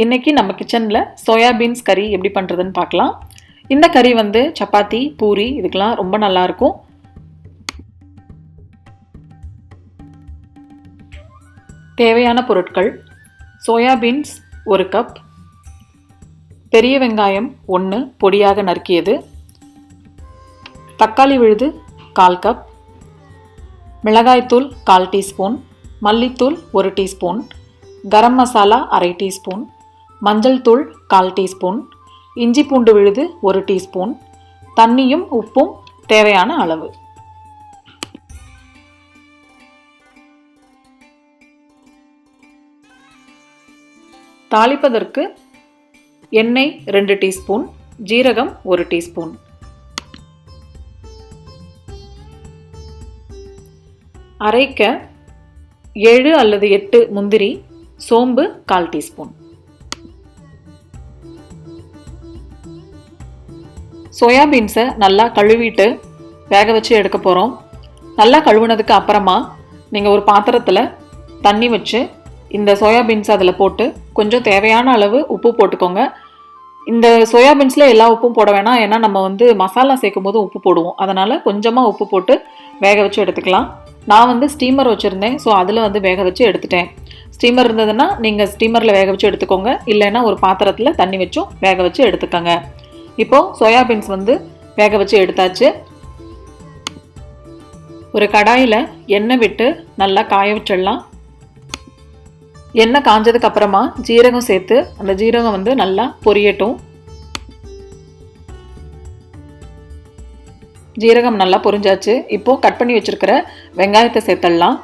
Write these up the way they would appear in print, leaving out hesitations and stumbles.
இன்னைக்கு நம்ம கிச்சனில் சோயா பீன்ஸ் கறி எப்படி பண்ணுறதுன்னு பார்க்கலாம். இந்த கறி வந்து சப்பாத்தி, பூரி இதுக்கெல்லாம் ரொம்ப நல்லாயிருக்கும். தேவையான பொருட்கள்: சோயா பீன்ஸ் 1 கப், பெரிய வெங்காயம் 1 பொடியாக நறுக்கியது, தக்காளி விழுது 1/4 கப், மிளகாய்த்தூள் 1/4 டீஸ்பூன், மல்லித்தூள் 1 டீஸ்பூன், கரம் மசாலா 1/2 டீஸ்பூன், மஞ்சள் தூள் 1/4 டீஸ்பூன், இஞ்சி பூண்டு விழுது 1 டீஸ்பூன், தண்ணியும் உப்பும் தேவையான அளவு. தாளிப்பதற்கு எண்ணெய் 2 டீஸ்பூன், ஜீரகம் 1 டீஸ்பூன். அரைக்க 7 அல்லது 8 முந்திரி, சோம்பு 1/4 டீஸ்பூன். சோயா பீன்ஸை நல்லா கழுவிட்டு வேக வச்சு எடுக்க போகிறோம். நல்லா கழுவுனதுக்கு அப்புறமா நீங்கள் ஒரு பாத்திரத்தில் தண்ணி வச்சு இந்த சோயா பீன்ஸ் அதில் போட்டு கொஞ்சம் தேவையான அளவு உப்பு போட்டுக்கோங்க. இந்த சோயா பீன்ஸில் எல்லா உப்பும் போட வேணாம், ஏன்னா நம்ம வந்து மசாலா சேர்க்கும் போது உப்பு போடுவோம். அதனால் கொஞ்சமாக உப்பு போட்டு வேக வச்சு எடுத்துக்கலாம். நான் வந்து ஸ்டீமர் வச்சுருந்தேன், ஸோ அதில் வந்து வேக வச்சு எடுத்துட்டேன். ஸ்டீமர் இருந்ததுன்னா நீங்கள் ஸ்டீமரில் வேக வச்சு எடுத்துக்கோங்க, இல்லைன்னா ஒரு பாத்திரத்தில் தண்ணி வச்சும் வேக வச்சு எடுத்துக்கோங்க. இப்போது சோயா பீன்ஸ் வந்து வேக வச்சு எடுத்தாச்சு. ஒரு கடாயில் எண்ணெய் விட்டு நல்லா காய வச்சிடலாம். எண்ணெய் காஞ்சதுக்கு அப்புறமா ஜீரகம் சேர்த்து அந்த ஜீரகம் வந்து நல்லா பொரியட்டும். ஜீரகம் நல்லா பொரிஞ்சாச்சு. இப்போது கட் பண்ணி வச்சுருக்கிற வெங்காயத்தை சேர்த்துடலாம்.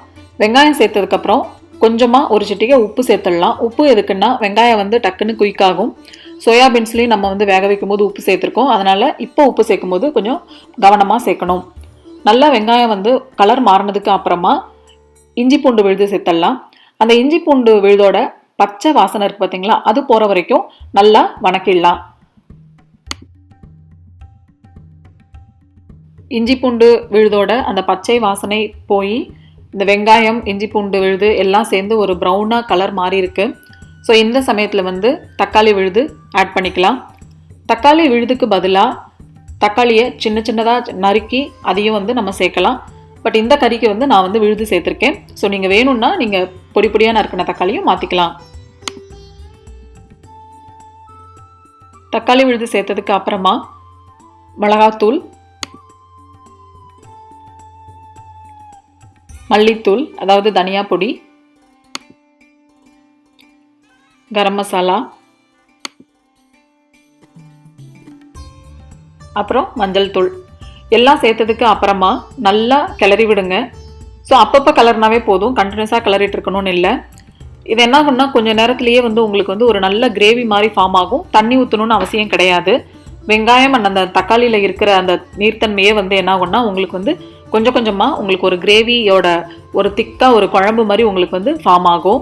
வெங்காயம் சேர்த்ததுக்கப்புறம் கொஞ்சமாக ஒரு சிட்டிகை உப்பு சேர்த்துடலாம். உப்பு எதுக்குன்னா வெங்காயம் வந்து டக்குன்னு குயிக்காகும். சோயா பீன்ஸ்லேயும் நம்ம வந்து வேக வைக்கும் போது உப்பு சேர்த்துருக்கோம், அதனால் இப்போ உப்பு சேர்க்கும் போது கொஞ்சம் கவனமாக சேர்க்கணும். நல்லா வெங்காயம் வந்து கலர் மாறினதுக்கு அப்புறமா இஞ்சி பூண்டு விழுது சேர்த்துடலாம். அந்த இஞ்சி பூண்டு விழுதோட பச்சை வாசனை இருக்குது பார்த்தீங்களா, அது போகிற வரைக்கும் நல்லா வணக்கிடலாம். இஞ்சி பூண்டு விழுதோட அந்த பச்சை வாசனை போய் இந்த வெங்காயம் இஞ்சி பூண்டு விழுது எல்லாம் சேர்ந்து ஒரு ப்ரௌனாக கலர் மாறி இருக்கு. ஸோ இந்த சமயத்தில் வந்து தக்காளி விழுது ஆட் பண்ணிக்கலாம். தக்காளி விழுதுக்கு பதிலாக தக்காளியை சின்ன சின்னதாக நறுக்கி அதையும் வந்து நம்ம சேர்க்கலாம். பட் இந்த கறிக்கு வந்து நான் வந்து விழுது சேர்த்துருக்கேன். ஸோ நீங்கள் வேணும்னா நீங்கள் பொடி பொடியாக நறுக்கின தக்காளியும் மாற்றிக்கலாம். தக்காளி விழுது சேர்த்ததுக்கு அப்புறமா மிளகாத்தூள், மல்லித்தூள் அதாவது தனியா பொடி, கரம் மசாலா, அப்புறம் மஞ்சள் தூள் எல்லாம் சேர்த்ததுக்கு அப்புறமா நல்லா கிளறி விடுங்க. ஸோ அப்பப்போ கலர்னாவே போதும், கண்டினியூஸாக கிளறிட்டு இருக்கணும்னு இல்லை. இது என்ன ஆகும்னா கொஞ்சம் நேரத்துலேயே வந்து உங்களுக்கு வந்து ஒரு நல்ல கிரேவி மாதிரி ஃபார்ம் ஆகும். தண்ணி ஊற்றணும்னு அவசியம் கிடையாது. வெங்காயம் அந்த தக்காளியில் இருக்கிற அந்த நீர்த்தன்மையே வந்து என்ன ஆகும்னா உங்களுக்கு வந்து கொஞ்சம் கொஞ்சமாக உங்களுக்கு ஒரு கிரேவியோட ஒரு திக்காக ஒரு குழம்பு மாதிரி உங்களுக்கு வந்து ஃபார்ம் ஆகும்.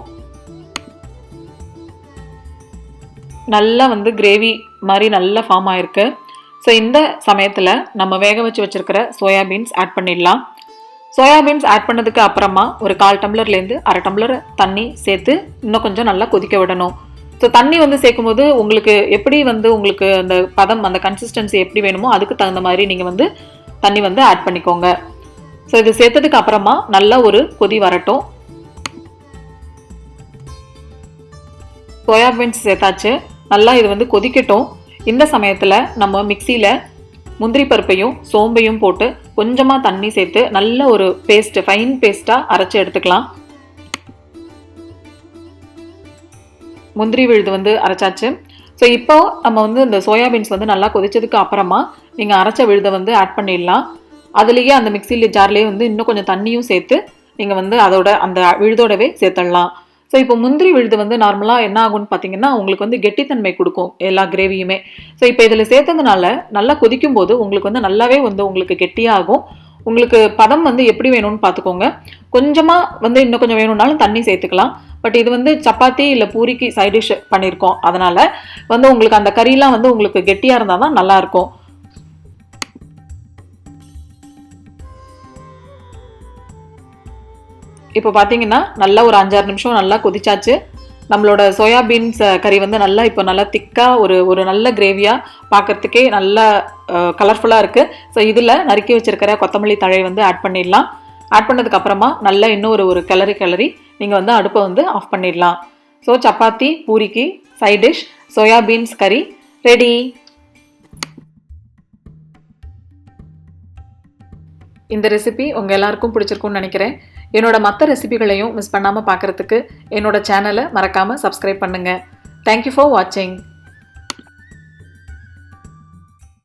நல்லா வந்து கிரேவி மாதிரி நல்லா ஃபார்ம் ஆகிருக்கு. ஸோ இந்த சமயத்தில் நம்ம வேக வச்சு வச்சுருக்கிற சோயா பீன்ஸ் ஆட் பண்ணிடலாம். சோயா பீன்ஸ் ஆட் பண்ணதுக்கு அப்புறமா ஒரு 1/4 டம்ளர்லேருந்து 1/2 டம்ளர் தண்ணி சேர்த்து இன்னும் கொஞ்சம் நல்லா கொதிக்க விடணும். ஸோ தண்ணி வந்து சேர்க்கும்போது உங்களுக்கு எப்படி வந்து உங்களுக்கு அந்த பதம் அந்த கன்சிஸ்டன்சி எப்படி வேணுமோ அதுக்கு தகுந்த மாதிரி நீங்கள் வந்து தண்ணி வந்து ஆட் பண்ணிக்கோங்க. ஸோ இது சேர்த்ததுக்கு அப்புறமா நல்லா ஒரு கொதி வரட்டும். சோயா பீன்ஸ் சேர்த்தாச்சு, நல்லா இது வந்து கொதிக்கட்டும். இந்த சமயத்தில் நம்ம மிக்சியில் முந்திரி பருப்பையும் சோம்பையும் போட்டு கொஞ்சமாக தண்ணி சேர்த்து நல்ல ஒரு பேஸ்ட்டு ஃபைன் பேஸ்ட்டாக அரைச்சி எடுத்துக்கலாம். முந்திரி விழுது வந்து அரைச்சாச்சு. ஸோ இப்போ நம்ம வந்து இந்த சோயா பீன்ஸ் வந்து நல்லா கொதிச்சதுக்கு அப்புறமா நீங்கள் அரைச்ச விழுதை வந்து ஆட் பண்ணிடலாம். அதுலேயே அந்த மிக்சியில் ஜார்லேயே வந்து இன்னும் கொஞ்சம் தண்ணியும் சேர்த்து நீங்கள் வந்து அதோட அந்த விழுதோடவே சேர்த்துடலாம். ஸோ இப்போ முந்திரி விழுது வந்து நார்மலாக என்ன ஆகும்னு பார்த்தீங்கன்னா உங்களுக்கு வந்து கெட்டித்தன்மை கொடுக்கும் எல்லா கிரேவியுமே. ஸோ இப்போ இதில் சேர்த்ததுனால நல்லா கொதிக்கும் போது உங்களுக்கு வந்து நல்லாவே வந்து உங்களுக்கு கெட்டியாகும். உங்களுக்கு பதம் வந்து எப்படி வேணும்னு பார்த்துக்கோங்க. கொஞ்சமாக வந்து இன்னும் கொஞ்சம் வேணும்னாலும் தண்ணி சேர்த்துக்கலாம். பட் இது வந்து சப்பாத்தி இல்லை பூரிக்கு சைட் டிஷ் பண்ணியிருக்கோம், அதனால் வந்து உங்களுக்கு அந்த கறியெலாம் வந்து உங்களுக்கு கெட்டியாக இருந்தால் தான் நல்லாயிருக்கும். இப்போ பார்த்தீங்கன்னா நல்லா ஒரு 5-6 நிமிஷம் நல்லா கொதிச்சாச்சு. நம்மளோட சோயா பீன்ஸ் கறி வந்து நல்லா இப்போ நல்லா திக்காக ஒரு நல்ல கிரேவியாக பார்க்குறதுக்கே நல்லா கலர்ஃபுல்லாக இருக்குது. ஸோ இதில் நறுக்கி வச்சுருக்கிற கொத்தமல்லி தழை வந்து ஆட் பண்ணிடலாம். ஆட் பண்ணதுக்கப்புறமா நல்லா இன்னும் ஒரு கிளறி நீங்கள் வந்து அடுப்பை வந்து ஆஃப் பண்ணிடலாம். ஸோ சப்பாத்தி பூரிக்கு சைட் டிஷ் சோயா பீன்ஸ் கறி ரெடி. இந்த ரெசிபி உங்கள் எல்லாருக்கும் பிடிச்சிருக்கும்னு நினைக்கிறேன். என்னோட மற்ற ரெசிபிகளையும் மிஸ் பண்ணாமல் பார்க்குறதுக்கு என்னோட சேனலை மறக்காமல் சப்ஸ்கிரைப் பண்ணுங்கள். தேங்க்யூ ஃபார் வாட்சிங்.